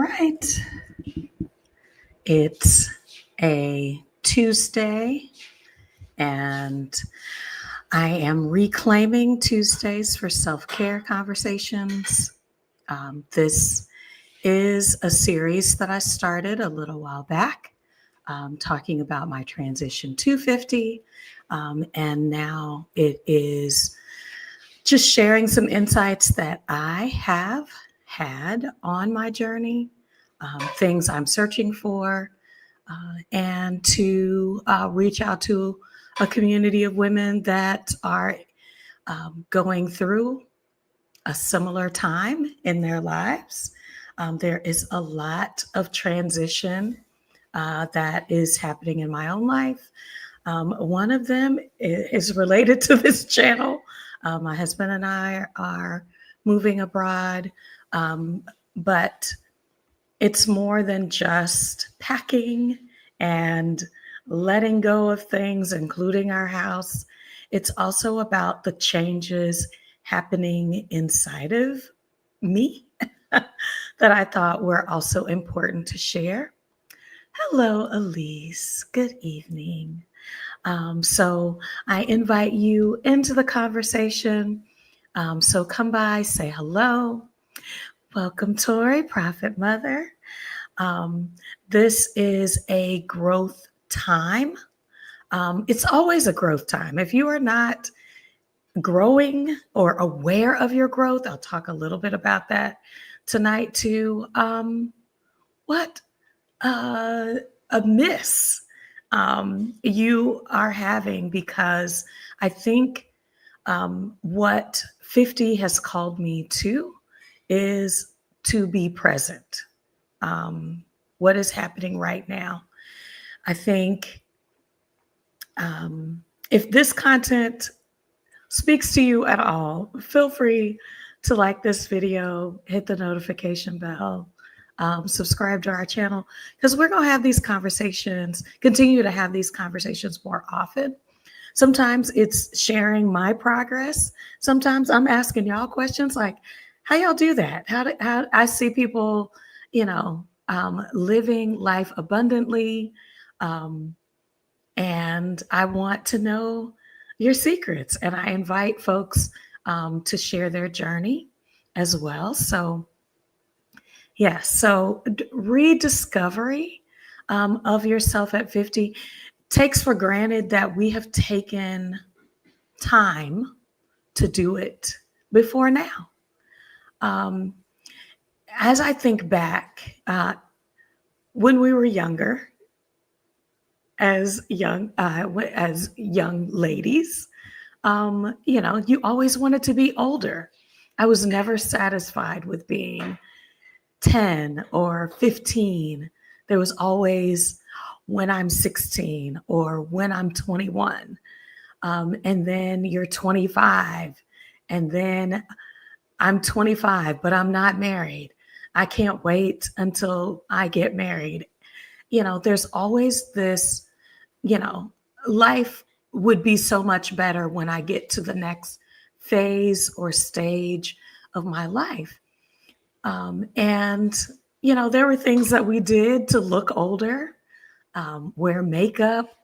right. It's a Tuesday, and I am reclaiming Tuesdays for self-care conversations. This is a series that I started a little while back, talking about my transition to 50. And now it is just sharing some insights that I have had on my journey, things I'm searching for, and to reach out to a community of women that are going through a similar time in their lives. There is a lot of transition that is happening in my own life. One of them is related to this channel. My husband and I are moving abroad, but it's more than just packing and letting go of things, including our house. It's also about the changes happening inside of me that I thought were also important to share. Hello, Elise. Good evening. So I invite you into the conversation. So come by, say hello. Welcome, Tori, Prophet Mother. This is a growth time. It's always a growth time. If you are not growing or aware of your growth, I'll talk a little bit about that tonight too. What a miss you are having, because I think what 50 has called me to is to be present. What is happening right now? I think if this content speaks to you at all, feel free to like this video, hit the notification bell, subscribe to our channel, because we're going to have these conversations, continue to have these conversations more often. Sometimes it's sharing my progress. Sometimes I'm asking y'all questions like, how y'all do that? How I see people, living life abundantly. And I want to know your secrets. And I invite folks to share their journey as well. So, yes, so rediscovery of yourself at 50 takes for granted that we have taken time to do it before now. As I think back, when we were younger, as young ladies, you always wanted to be older. I was never satisfied with being 10 or 15. There was always when I'm 16 or when I'm 21. And then you're 25. And then I'm 25, but I'm not married. I can't wait until I get married. There's always this, life would be so much better when I get to the next phase or stage of my life. And there were things that we did to look older, wear makeup,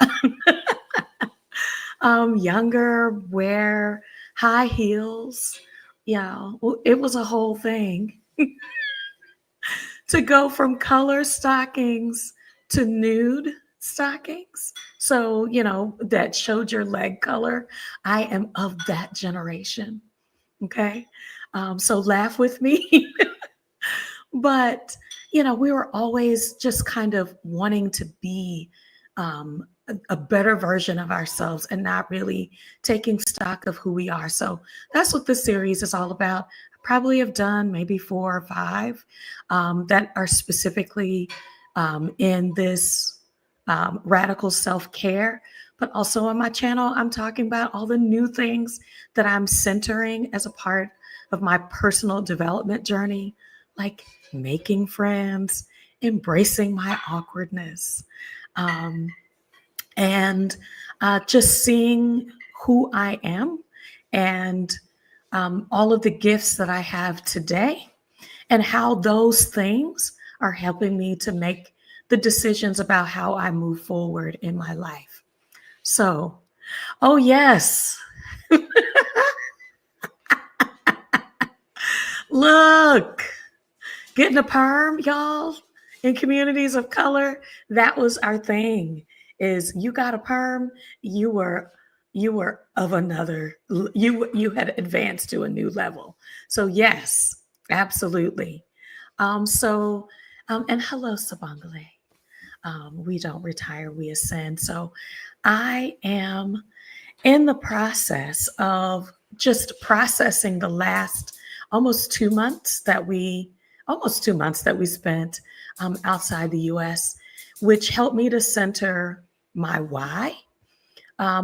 younger, wear high heels. It was a whole thing to go from color stockings to nude stockings. So, that showed your leg color. I am of that generation. Okay. So laugh with me. But, we were always just kind of wanting to be a better version of ourselves and not really taking stock of who we are. So that's what this series is all about. I probably have done maybe 4 or 5 that are specifically in this radical self-care. But also on my channel, I'm talking about all the new things that I'm centering as a part of my personal development journey, like making friends, embracing my awkwardness, and just seeing who I am and all of the gifts that I have today, and how those things are helping me to make the decisions about how I move forward in my life. So, oh, yes. Look, getting a perm, y'all, in communities of color, that was our thing. Is you got a perm, you were of another, you had advanced to a new level. So yes, absolutely. And hello, Sabangale. We don't retire, we ascend. So I am in the process of just processing the last almost 2 months that we spent outside the US, which helped me to center my why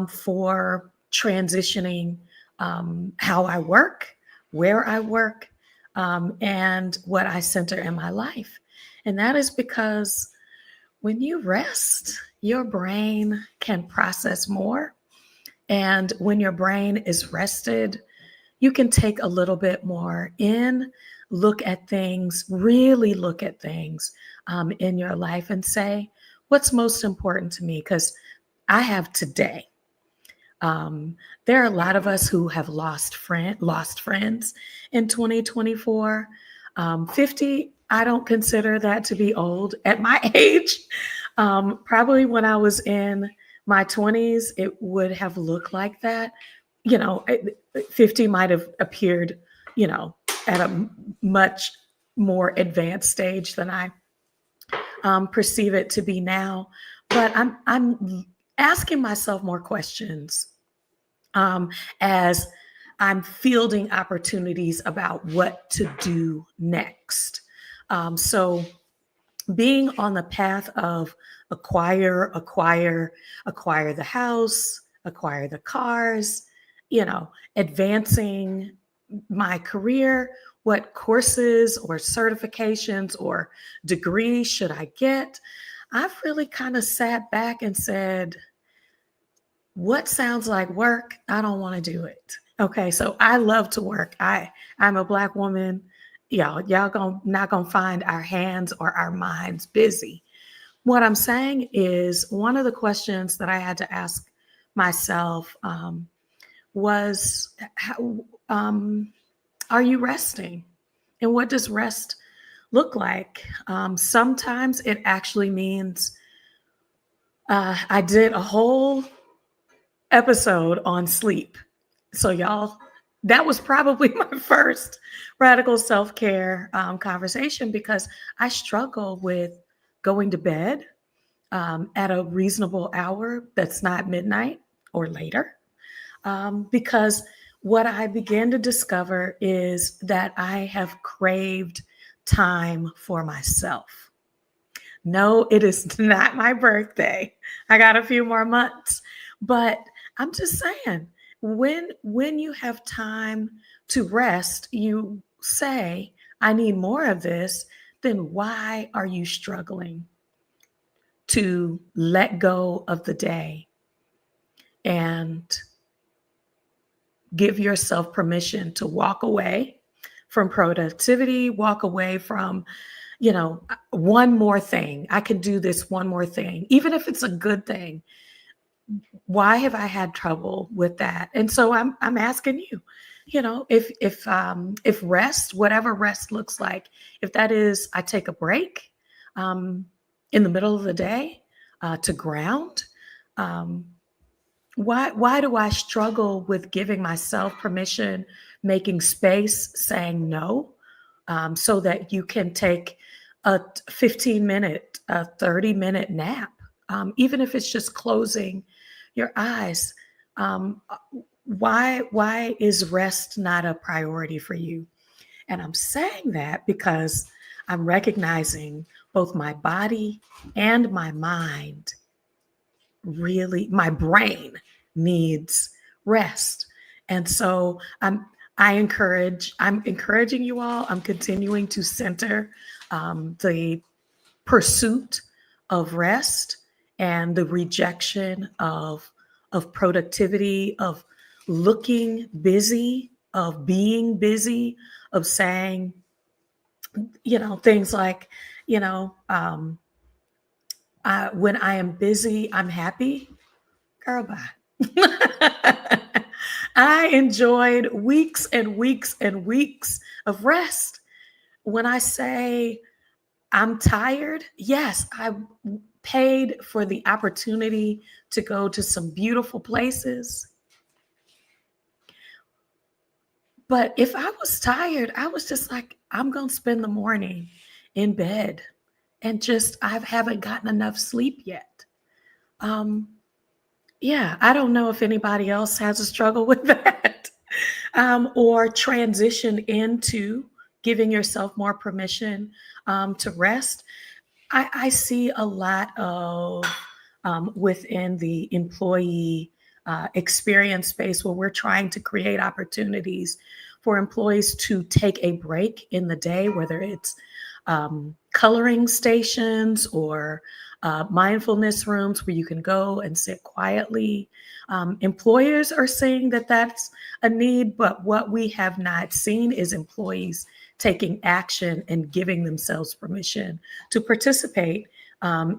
for transitioning how I work, where I work, and what I center in my life. And that is because when you rest, your brain can process more. And when your brain is rested, you can take a little bit more in, look at things, really look at things in your life and say, what's most important to me? Because I have today. There are a lot of us who have lost friends in 2024. 50, I don't consider that to be old at my age. Probably when I was in my 20s, it would have looked like that. 50 might have appeared, at a much more advanced stage than I perceive it to be now. But I'm asking myself more questions as I'm fielding opportunities about what to do next. So being on the path of acquire the house, acquire the cars, advancing my career, what courses or certifications or degrees should I get? I've really kind of sat back and said, what sounds like work? I don't want to do it. Okay, so I love to work. I'm a Black woman. Y'all not gonna find our hands or our minds busy. What I'm saying is one of the questions that I had to ask myself was, are you resting? And what does rest look like? Sometimes it actually means I did a whole episode on sleep. So, y'all, that was probably my first radical self-care conversation because I struggle with going to bed at a reasonable hour that's not midnight or later. Because what I began to discover is that I have craved time for myself. No, it is not my birthday. I got a few more months, but I'm just saying, when you have time to rest, you say, I need more of this, then why are you struggling to let go of the day and give yourself permission to walk away from productivity, walk away from, one more thing. I can do this one more thing, even if it's a good thing. Why have I had trouble with that? And so I'm asking you, if rest, whatever rest looks like, if that is I take a break in the middle of the day to ground. Why do I struggle with giving myself permission, making space, saying no, so that you can take a 15-minute, a 30-minute nap, even if it's just closing your eyes? Why is rest not a priority for you? And I'm saying that because I'm recognizing both my body and my mind, really, my brain needs rest. And so I'm encouraging you all. I'm continuing to center the pursuit of rest and the rejection of productivity, of looking busy, of being busy, of saying, things like, You know, when I am busy, I'm happy. Girl, bye. I enjoyed weeks and weeks and weeks of rest. When I say I'm tired, yes, I paid for the opportunity to go to some beautiful places. But if I was tired, I was just like, I'm going to spend the morning in bed and just, I haven't gotten enough sleep yet. Um, yeah, I don't know if anybody else has a struggle with that or transition into giving yourself more permission to rest. I see a lot of within the employee experience space where we're trying to create opportunities for employees to take a break in the day, whether it's coloring stations or mindfulness rooms where you can go and sit quietly. Employers are saying that that's a need, but what we have not seen is employees taking action and giving themselves permission to participate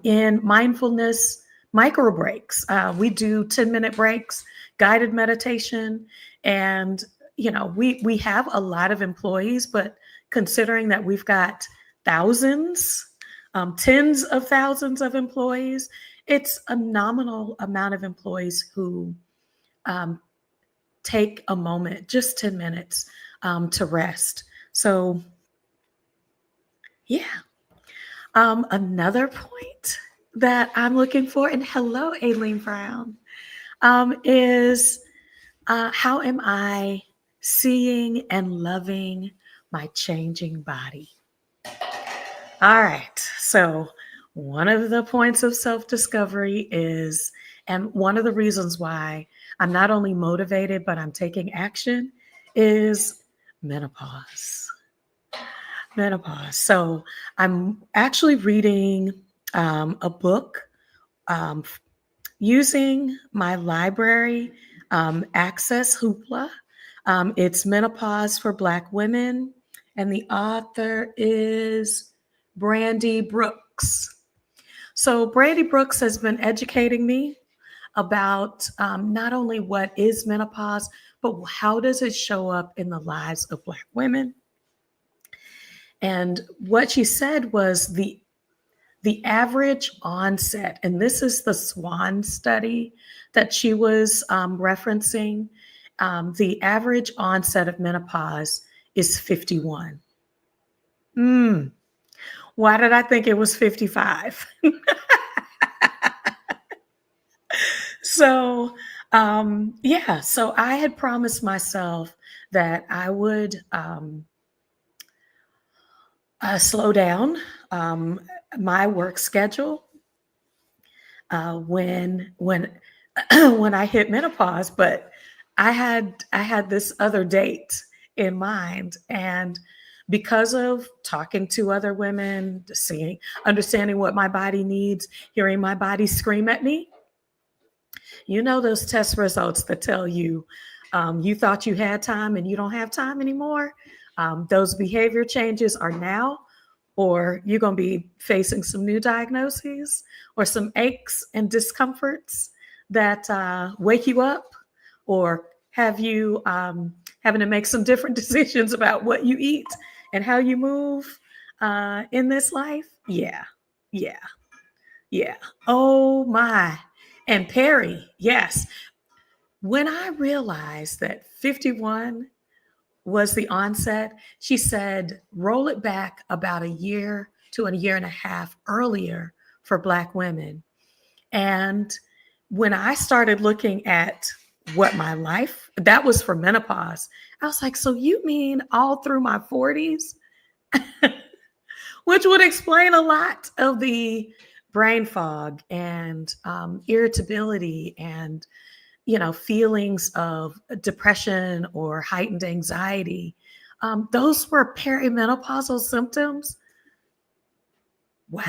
in mindfulness micro breaks. We do 10-minute breaks, guided meditation, and we have a lot of employees, but considering that we've got thousands, tens of thousands of employees, it's a nominal amount of employees who um, take a moment, just 10 minutes to rest. So, yeah. Another point that I'm looking for, and hello, Aileen Brown, is how am I seeing and loving my changing body? All right. So, one of the points of self discovery is, and one of the reasons why I'm not only motivated, but I'm taking action is menopause. Menopause. So, I'm actually reading a book um, using my library access hoopla. It's Menopause for Black Women, and the author is Brandy Brooks. So, Brandy Brooks has been educating me about not only what is menopause, but how does it show up in the lives of Black women. And what she said was the average onset, and this is the SWAN study that she was referencing, the average onset of menopause is 51. Why did I think it was 55? So, yeah, so I had promised myself that I would slow down my work schedule when when I hit menopause, but I had this other date in mind, and because of talking to other women, seeing, understanding what my body needs, hearing my body scream at me, those test results that tell you you thought you had time and you don't have time anymore. Those behavior changes are now, or you're going to be facing some new diagnoses or some aches and discomforts that wake you up or have you having to make some different decisions about what you eat and how you move in this life. Yeah, yeah, yeah. Oh my. And Perry, yes. When I realized that 51 was the onset, she said, roll it back about a year to a year and a half earlier for Black women. And when I started looking at what my life, that was for menopause, I was like, so you mean all through my 40s? Which would explain a lot of the brain fog and irritability and feelings of depression or heightened anxiety. Those were perimenopausal symptoms. Wow.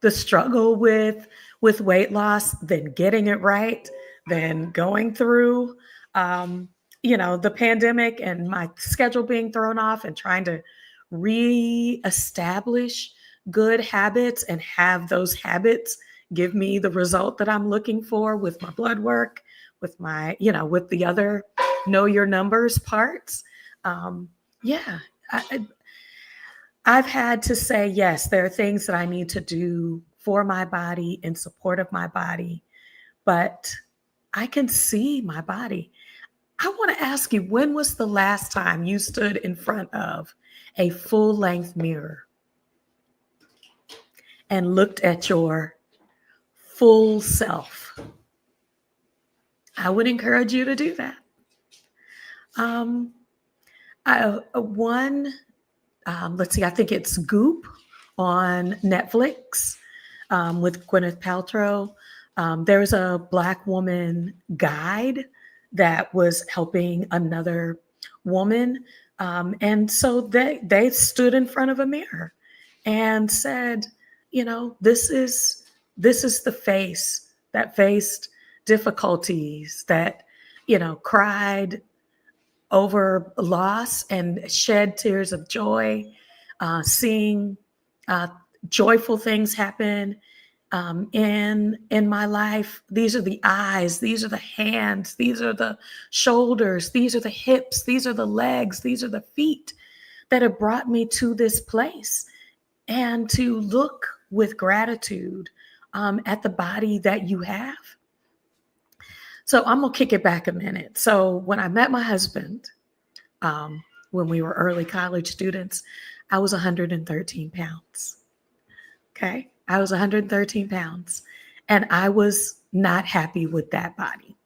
The struggle with weight loss, then getting it right, then going through the pandemic and my schedule being thrown off and trying to reestablish good habits and have those habits give me the result that I'm looking for with my blood work, with my, with the other know your numbers parts. Yeah, I've had to say, yes, there are things that I need to do for my body in support of my body, but I can see my body. I want to ask you, when was the last time you stood in front of a full length mirror and looked at your full self? I would encourage you to do that. Um, let's see, I think it's Goop on Netflix with Gwyneth Paltrow. There's a Black woman guide that was helping another woman. And so they stood in front of a mirror and said, this is the face that faced difficulties, that, cried over loss and shed tears of joy, seeing uh, joyful things happen in my life. These are the eyes, these are the hands, these are the shoulders, these are the hips, these are the legs, these are the feet that have brought me to this place. And to look with gratitude at the body that you have. So I'm gonna kick it back a minute. So when I met my husband, when we were early college students, I was 113 pounds. Okay. I was 113 pounds and I was not happy with that body.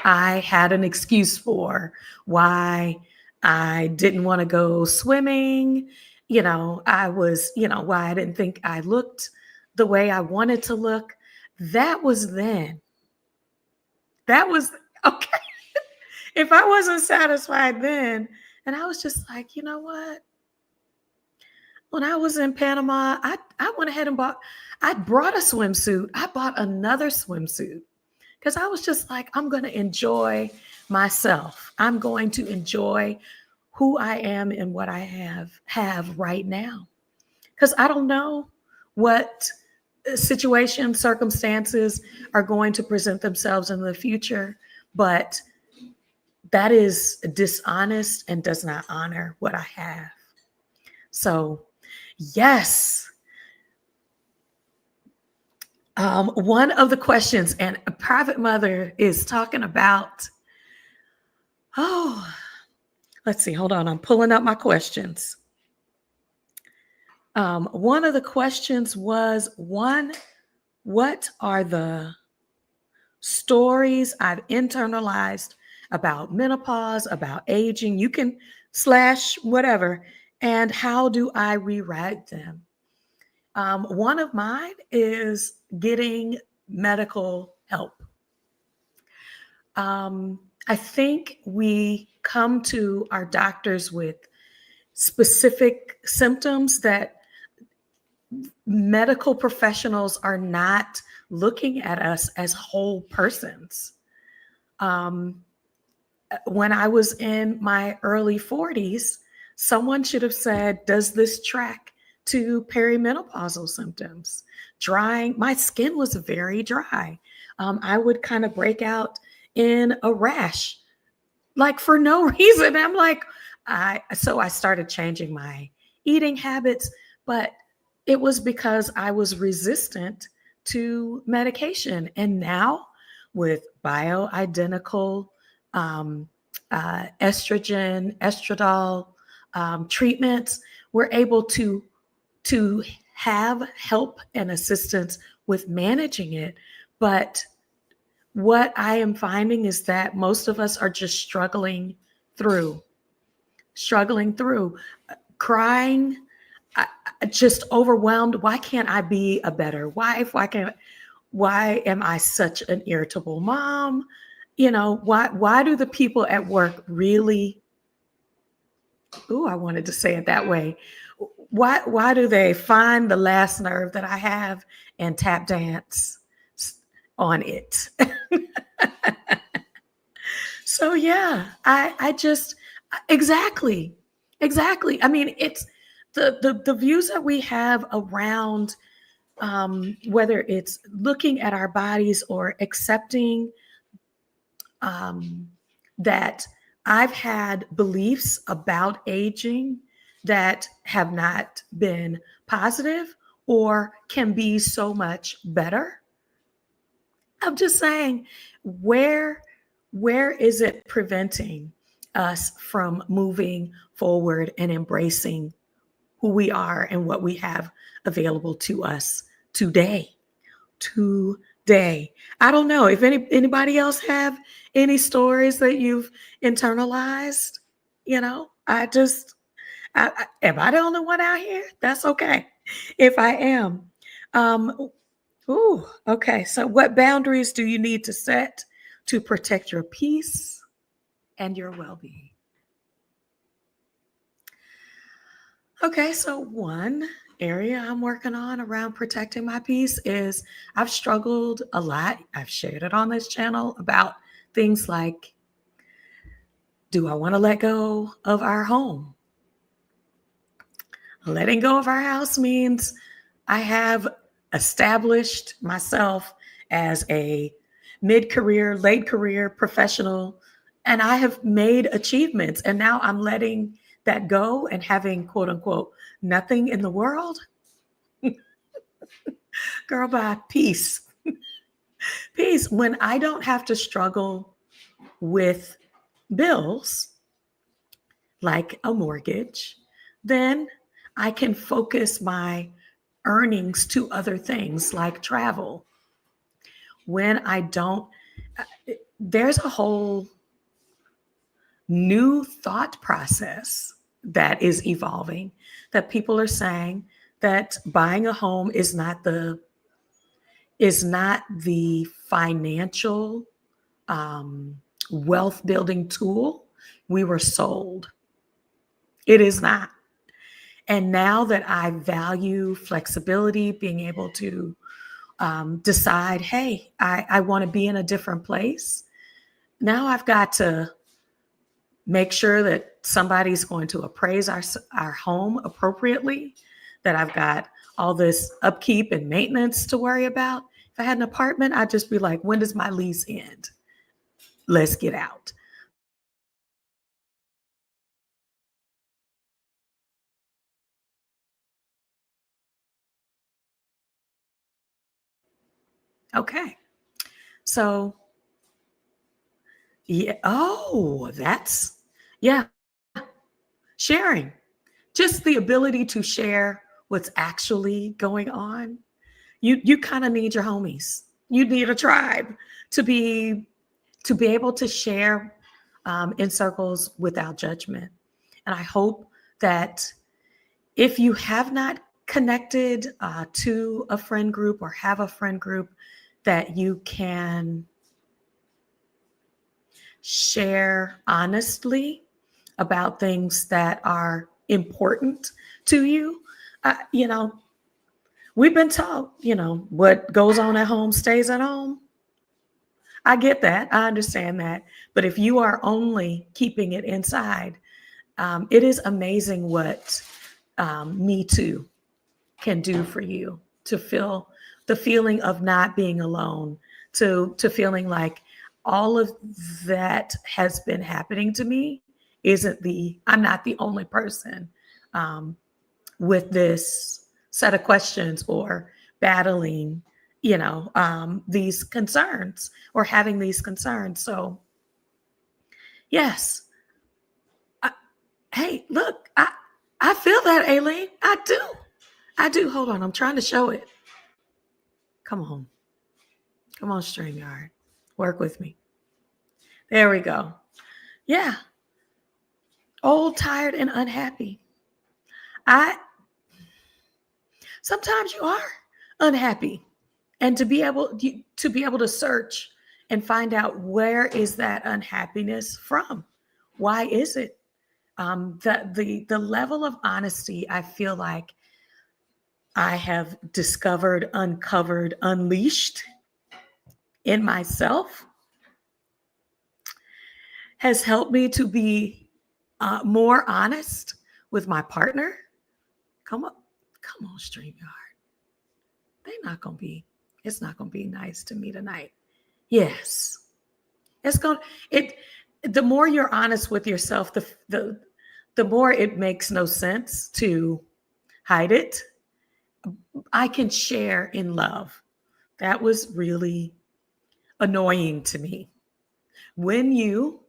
I had an excuse for why I didn't want to go swimming. I was, why I didn't think I looked the way I wanted to look. That was then. That was okay. If I wasn't satisfied then, and I was just like, you know what? When I was in Panama, I went ahead and I brought a swimsuit. I bought another swimsuit because I was just like, I'm going to enjoy myself. I'm going to enjoy who I am and what I have right now. Because I don't know what situations, circumstances are going to present themselves in the future, but that is dishonest and does not honor what I have. So, yes. One of the questions, and a private mother is talking about, let's see, hold on. I'm pulling up my questions. One of the questions was, what are the stories I've internalized about menopause, about aging? You can slash whatever. And how do I rewrite them? One of mine is getting medical help. I think we come to our doctors with specific symptoms that medical professionals are not looking at us as whole persons. When I was in my early 40s, someone should have said, does this track to perimenopausal symptoms? Drying, my skin was very dry. I would kind of break out in a rash, like for no reason. I'm like, so I started changing my eating habits, but it was because I was resistant to medication. And now with bioidentical estrogen, estradiol treatments, we're able to have help and assistance with managing it. But what I am finding is that most of us are just struggling through, crying, just overwhelmed. Why can't I be a better wife? Why am I such an irritable mom? Why do the people at work really, I wanted to say it that way. Why do they find the last nerve that I have and tap dance on it? So yeah, I just, exactly. Exactly. I mean, it's the views that we have around whether it's looking at our bodies or accepting um, that I've had beliefs about aging that have not been positive or can be so much better. I'm just saying, where where is it preventing us from moving forward and embracing who we are and what we have available to us today? Today. I don't know if anybody else have any stories that you've internalized. I just am I the only one out here? That's okay if I am. Um, ooh, okay. So, what boundaries do you need to set to protect your peace and your well-being? Okay, so one area I'm working on around protecting my peace is I've struggled a lot. I've shared it on this channel about things like, do I want to let go of our home? Letting go of our house means I have established myself as a mid career, late career professional, and I have made achievements. And now I'm letting that go and having, quote unquote, nothing in the world. Girl, bye. Peace. Peace. When I don't have to struggle with bills like a mortgage, then I can focus my earnings to other things like travel. When I don't, there's a whole new thought process that is evolving that people are saying that buying a home is not the financial um, wealth building tool we were sold. It is not. And now that I value flexibility, being able to decide, hey, I want to be in a different place. Now I've got to make sure that somebody's going to appraise our home appropriately, that I've got all this upkeep and maintenance to worry about. If I had an apartment, I'd just be like, when does my lease end? Let's get out. Okay. So, yeah. Oh, yeah, sharing. Just the ability to share what's actually going on. You kind of need your homies. You need a tribe to be to be able to share in circles without judgment. And I hope that if you have not connected to a friend group or have a friend group, that you can share honestly about things that are important to you. You know, we've been taught, what goes on at home stays at home. I get that. I understand that. But if you are only keeping it inside, it is amazing what Me Too can do for you to feel the feeling of not being alone, to feeling like all of that has been happening to me I'm not the only person um, with this set of questions or battling, these concerns or having these concerns. So, yes. I, hey, look, I feel that, Aileen. I do. I do. Hold on. I'm trying to show it. Come on. Come on, StreamYard. Work with me. There we go. Yeah. Old, tired, and unhappy. I Sometimes you are unhappy. And to be able to search and find out, where is that unhappiness from? Why is it? The level of honesty I feel like I have discovered, uncovered, unleashed in myself has helped me to be more honest with my partner, come on, StreamYard. It's not gonna be nice to me tonight. Yes. It's going it the more you're honest with yourself, the more it makes no sense to hide it. I can share in love. That was really annoying to me. When you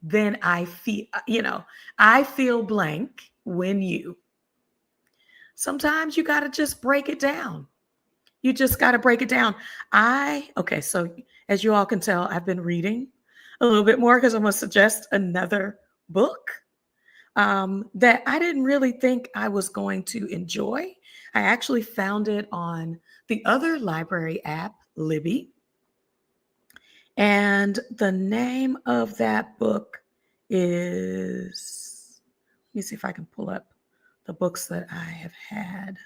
then I feel blank when you. Sometimes you got to just break it down. You just got to break it down. Okay, so as you all can tell, I've been reading a little bit more because I'm going to suggest another book that I didn't really think I was going to enjoy. I actually found it on the other library app, Libby. And the name of that book is, let me see if I can pull up the books that I have had.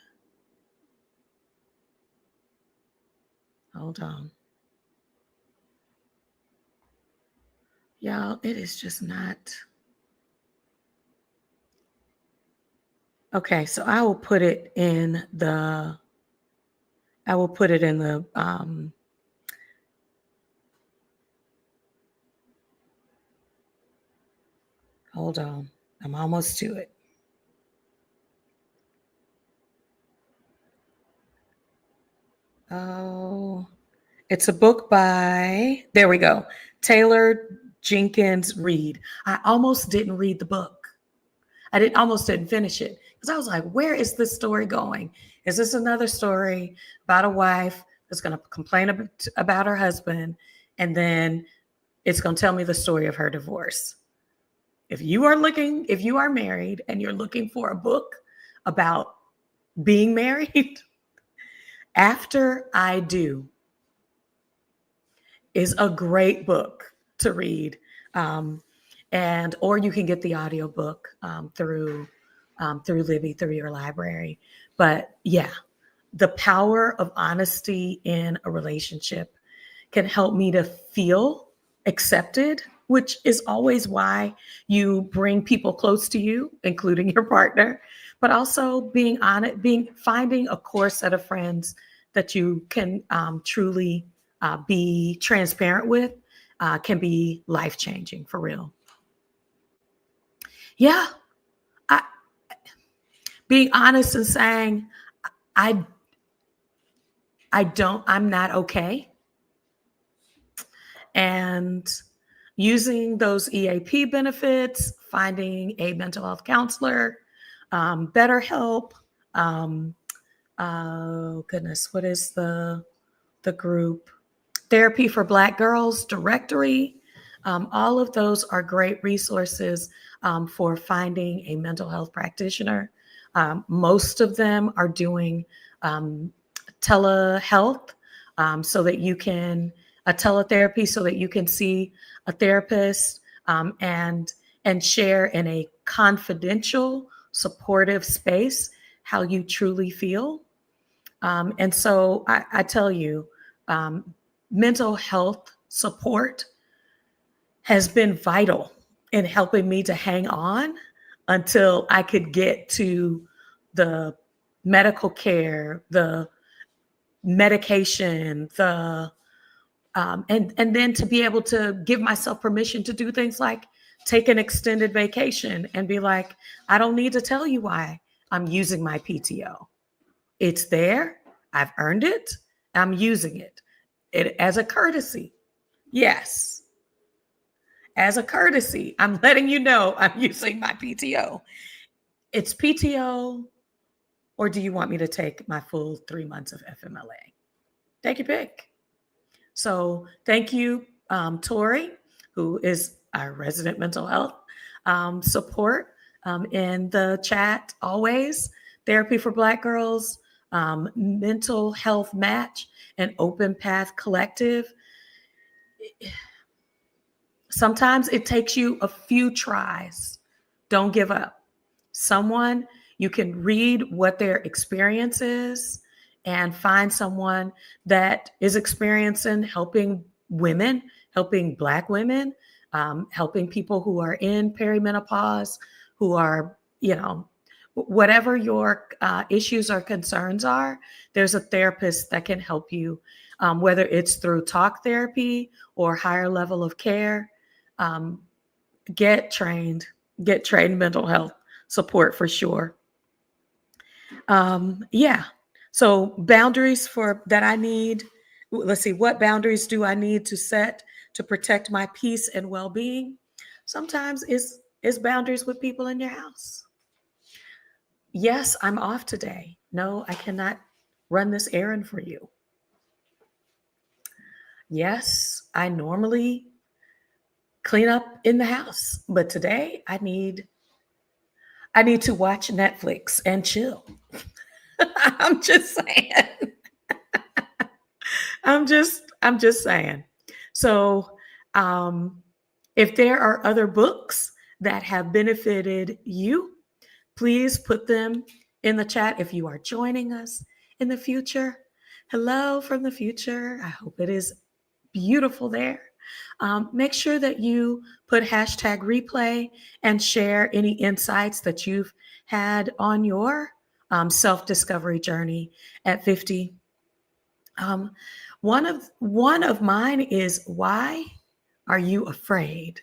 Hold on. Y'all, it is just not. Okay, so I will put it in the hold on. I'm almost to it. Oh, it's a book by, there we go, Taylor Jenkins Reid. I almost didn't read the book. Almost didn't finish it because I was like, where is this story going? Is this another story about a wife that's going to complain about her husband, and then it's going to tell me the story of her divorce? If you are married and you're looking for a book about being married, After I Do is a great book to read. Or you can get the audiobook through Libby, through your library. But yeah, the power of honesty in a relationship can help me to feel accepted, which is always why you bring people close to you, including your partner, but also being honest, finding a core set of friends that you can truly be transparent with can be life-changing for real. Yeah, being honest and saying, I'm not okay. And using those EAP benefits, finding a mental health counselor, BetterHelp. Oh goodness, what is the group? Therapy for Black Girls Directory. All of those are great resources for finding a mental health practitioner. Most of them are doing telehealth so that you can teletherapy so that you can see a therapist and share in a confidential, supportive space how you truly feel. And so I tell you, mental health support has been vital in helping me to hang on until I could get to the medical care, the medication, and then to be able to give myself permission to do things like take an extended vacation and be like, I don't need to tell you why I'm using my PTO. It's there. I've earned it. I'm using it as a courtesy. Yes. As a courtesy, I'm letting you know I'm using my PTO. It's PTO, or do you want me to take my full 3 months of FMLA? Take your pick. So thank you, Tori, who is our resident mental health support in the chat always. Therapy for Black Girls, Mental Health Match, and Open Path Collective. Sometimes it takes you a few tries. Don't give up. You can read what their experience is and find someone that is experiencing helping women, helping Black women, helping people who are in perimenopause, who are, whatever your issues or concerns are, there's a therapist that can help you, whether it's through talk therapy or higher level of care. Um, get trained, get trained mental health support for sure. Yeah. So boundaries for that I need. Let's see, what boundaries do I need to set to protect my peace and well-being? Sometimes it's boundaries with people in your house. Yes, I'm off today. No, I cannot run this errand for you. Yes, I normally clean up in the house, but today I need to watch Netflix and chill. I'm just saying. I'm just saying. So, um, if there are other books that have benefited you, please put them in the chat if you are joining us in the future. Hello from the future. I hope it is beautiful there. Make sure that you put hashtag replay and share any insights that you've had on your self discovery journey at 50. Um, one of mine is, why are you afraid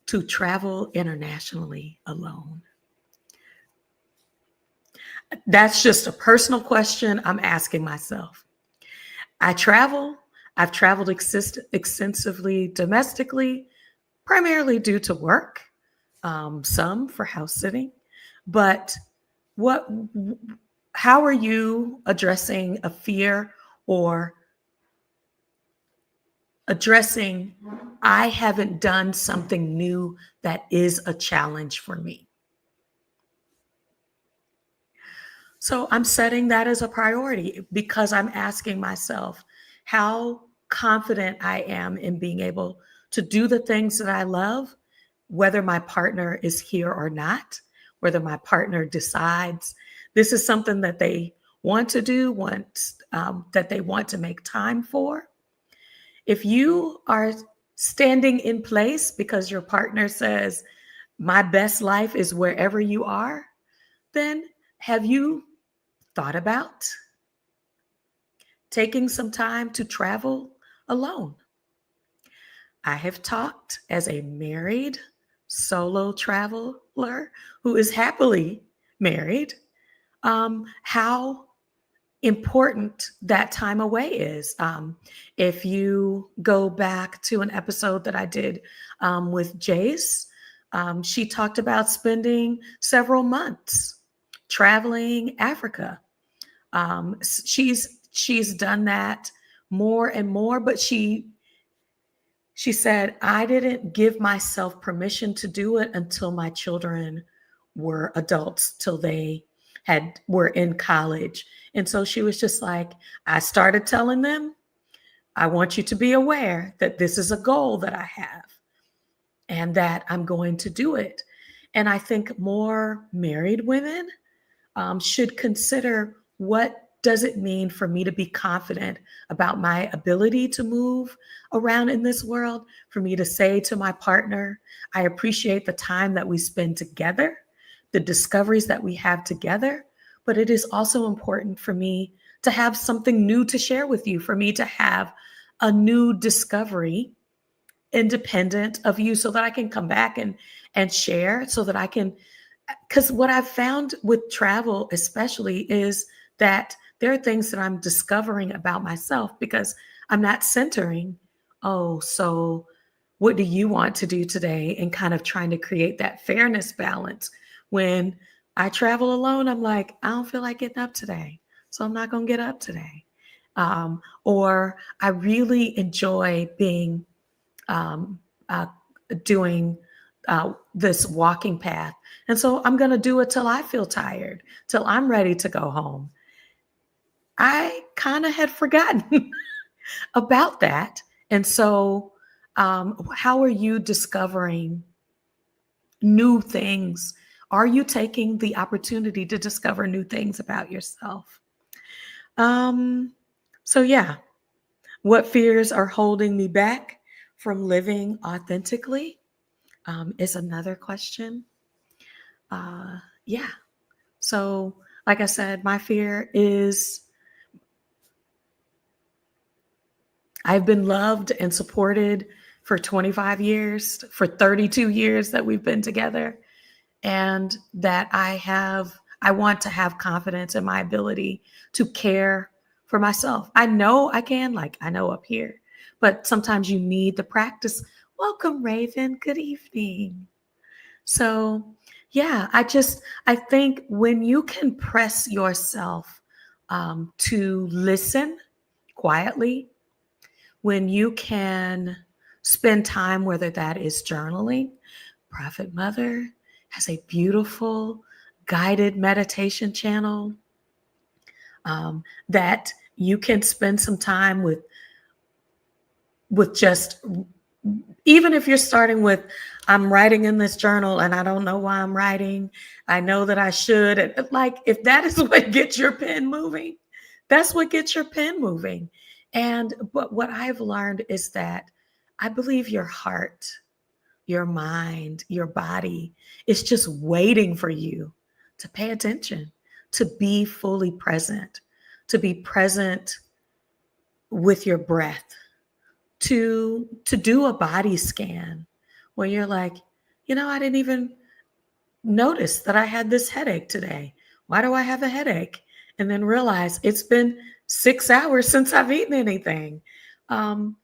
to travel internationally alone? That's just a personal question I'm asking myself. I travel. I've traveled extensively domestically, primarily due to work, some for house sitting. But what? How are you addressing a fear or addressing, I haven't done something new that is a challenge for me? So I'm setting that as a priority because I'm asking myself how confident I am in being able to do the things that I love, whether my partner is here or not, whether my partner decides this is something that they want to do, that they want to make time for. If you are standing in place because your partner says, my best life is wherever you are, then have you thought about taking some time to travel alone? I have talked as a married solo traveler who is happily married, how important that time away is. If you go back to an episode that I did with Jace, she talked about spending several months traveling Africa. She's done that more and more, but she said, I didn't give myself permission to do it until my children were adults, till they were in college. And so she was just like, I started telling them, I want you to be aware that this is a goal that I have and that I'm going to do it. And I think more married women should consider, what does it mean for me to be confident about my ability to move around in this world, for me to say to my partner, I appreciate the time that we spend together, the discoveries that we have together, but it is also important for me to have something new to share with you, for me to have a new discovery independent of you, so that I can come back and share, so that I can, because what I've found with travel especially is that there are things that I'm discovering about myself because I'm not centering, oh, so what do you want to do today? And kind of trying to create that fairness balance. When I travel alone, I'm like, I don't feel like getting up today, so I'm not going to get up today. Or I really enjoy being um, uh, doing this walking path. And so I'm going to do it till I feel tired, till I'm ready to go home. I kind of had forgotten about that. And so, how are you discovering new things? Are you taking the opportunity to discover new things about yourself? Um, so, yeah, what fears are holding me back from living authentically? is another question. Yeah. So, like I said, my fear is I've been loved and supported for 25 years, for 32 years that we've been together, and that I want to have confidence in my ability to care for myself. I know I can, like I know up here, but sometimes you need the practice. Welcome, Raven. Good evening. So, yeah, I think when you can press yourself to listen quietly, when you can spend time, whether that is journaling, Prophet Mother has a beautiful guided meditation channel that you can spend some time with just, even if you're starting with, I'm writing in this journal and I don't know why I'm writing. I know that I should. And like, if that is what gets your pen moving, that's what gets your pen moving. But what I've learned is that I believe your heart, your mind, your body is just waiting for you to pay attention, to be fully present, to be present with your breath, to do a body scan where you're like, I didn't even notice that I had this headache today. Why do I have a headache? And then realize it's been 6 hours since I've eaten anything. Um,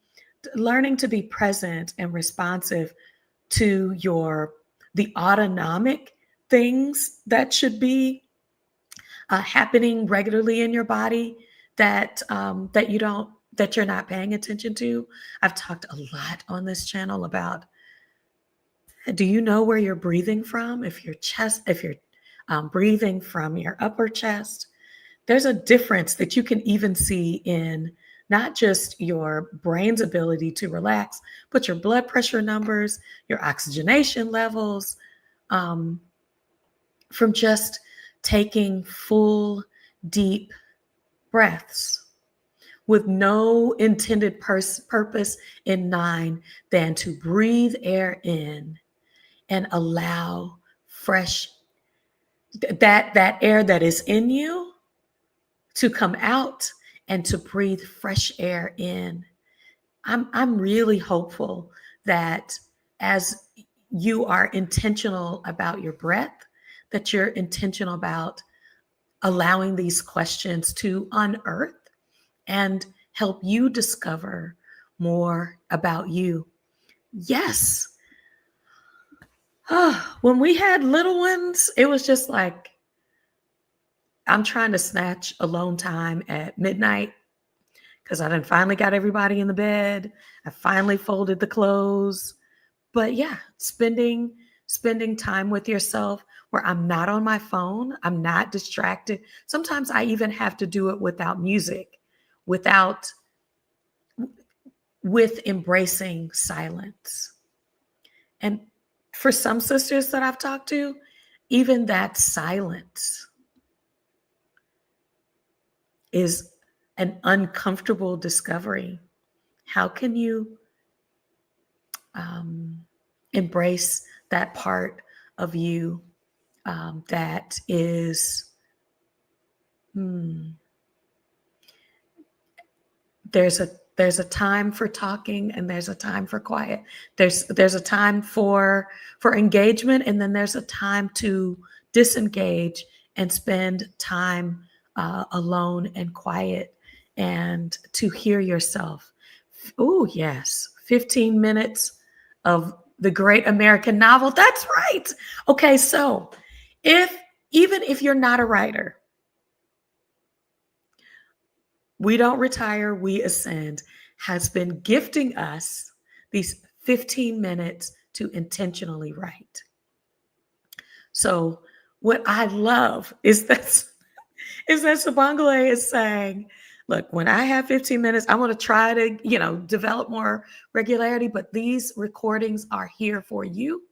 Learning to be present and responsive to the autonomic things that should be happening regularly in your body that you're not paying attention to. I've talked a lot on this channel about, do you know where you're breathing from? If you're breathing from your upper chest, there's a difference that you can even see in not just your brain's ability to relax, but your blood pressure numbers, your oxygenation levels, um, from just taking full, deep breaths with no intended purpose in mind than to breathe air in and allow fresh, that air that is in you to come out and to breathe fresh air in. I'm really hopeful that as you are intentional about your breath, that you're intentional about allowing these questions to unearth and help you discover more about you. Yes. When we had little ones, it was just like, I'm trying to snatch alone time at midnight because I done finally got everybody in the bed. I finally folded the clothes. But yeah, spending time with yourself where I'm not on my phone, I'm not distracted. Sometimes I even have to do it without music, without with embracing silence. And for some sisters that I've talked to, even that silence is an uncomfortable discovery. How can you embrace that part of you that is, there's a time for talking and there's a time for quiet. There's a time for engagement, and then there's a time to disengage and spend time alone and quiet and to hear yourself. Oh yes, 15 minutes of the great American novel. That's right. Okay, so if even if you're not a writer, We Don't Retire, We Ascend has been gifting us these 15 minutes to intentionally write. So what I love is that Sabangale is saying, look, when I have 15 minutes, I want to try to, develop more regularity, but these recordings are here for you.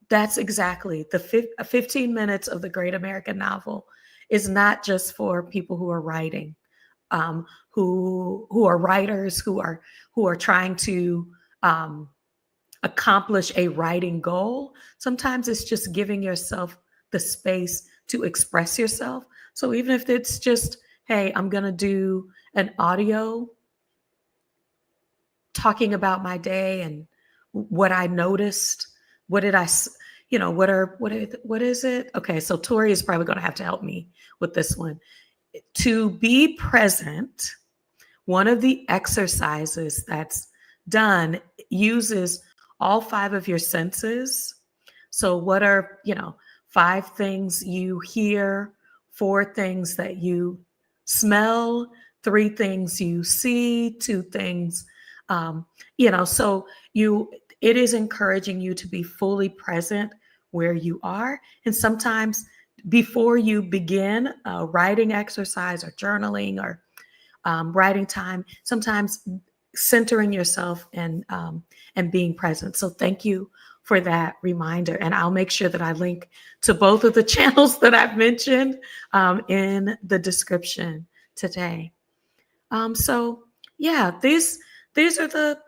That's exactly 15 minutes of the great American novel is not just for people who are writing, who are writers, who are trying to accomplish a writing goal. Sometimes it's just giving yourself the space to express yourself. So even if it's just, hey, I'm going to do an audio talking about my day and what I noticed, what did I, what is it? Okay, so Tori is probably going to have to help me with this one. To be present, one of the exercises that's done uses all 5 of your senses. So what are, 5 things you hear, 4 things that you smell, 3 things you see, 2 things, so it is encouraging you to be fully present where you are. And sometimes before you begin a writing exercise or journaling or writing time, sometimes centering yourself and being present. So thank you for that reminder. And I'll make sure that I link to both of the channels that I've mentioned in the description today. So yeah, these are the,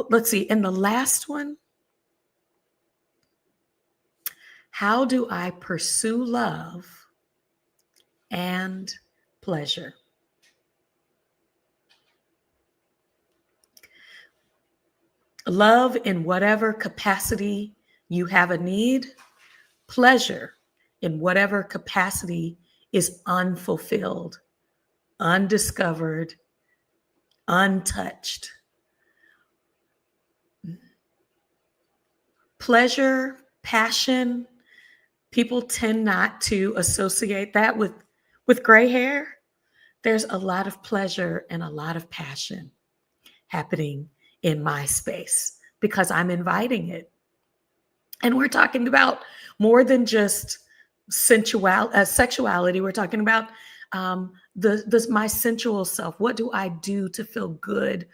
let's see, in the last one, how do I pursue love and pleasure? Love in whatever capacity you have a need, pleasure in whatever capacity is unfulfilled, undiscovered, untouched. Pleasure, passion, people tend not to associate that with gray hair. There's a lot of pleasure and a lot of passion happening in my space because I'm inviting it. And we're talking about more than just sexuality. We're talking about my sensual self. What do I do to feel good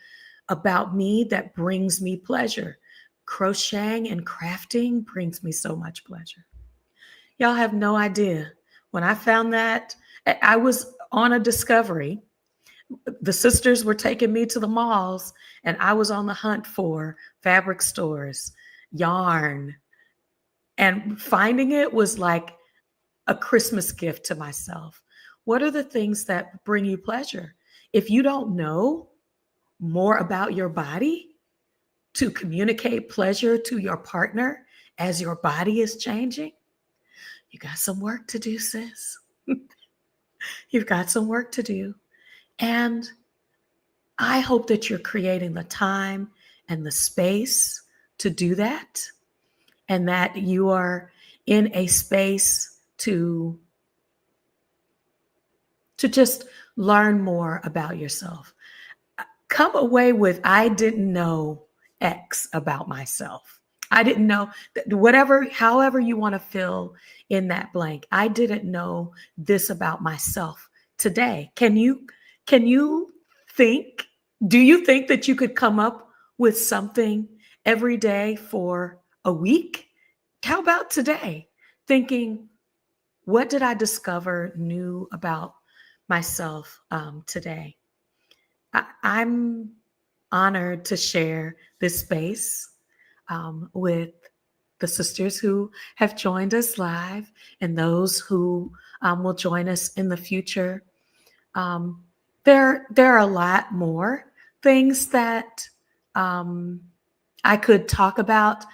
about me that brings me pleasure? Crocheting and crafting brings me so much pleasure. Y'all have no idea. When I found that, I was on a discovery. The sisters were taking me to the malls, and I was on the hunt for fabric stores, yarn, and finding it was like a Christmas gift to myself. What are the things that bring you pleasure? If you don't know more about your body to communicate pleasure to your partner as your body is changing, you got some work to do, sis. You've got some work to do. And I hope that you're creating the time and the space to do that, and that you are in a space to just learn more about yourself. Come away with, I didn't know X about myself. I didn't know whatever, however you want to fill in that blank. I didn't know this about myself today. Can you think, do you think that you could come up with something every day for a week? How about today? Thinking, what did I discover new about myself today? I'm honored to share this space with the sisters who have joined us live and those who will join us in the future. There are a lot more things that I could talk about.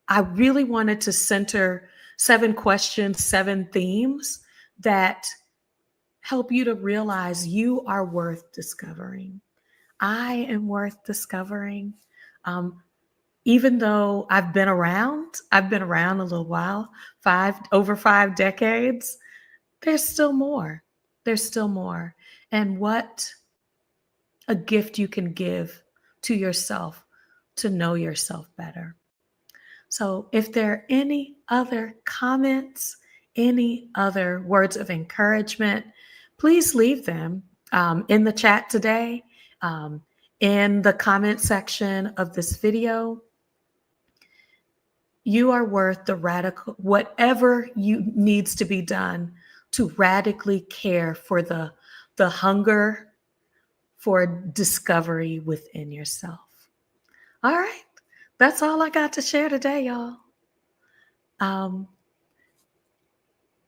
I really wanted to center 7 questions, 7 themes that help you to realize you are worth discovering. I am worth discovering. Even though I've been around a little while, over 5 decades, there's still more. There's still more. And what a gift you can give to yourself to know yourself better. So if there are any other comments, any other words of encouragement, please leave them in the chat today, in the comment section of this video. You are worth the radical, whatever needs to be done to radically care for the hunger for discovery within yourself. All right. That's all I got to share today, y'all.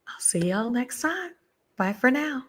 I'll see y'all next time. Bye for now.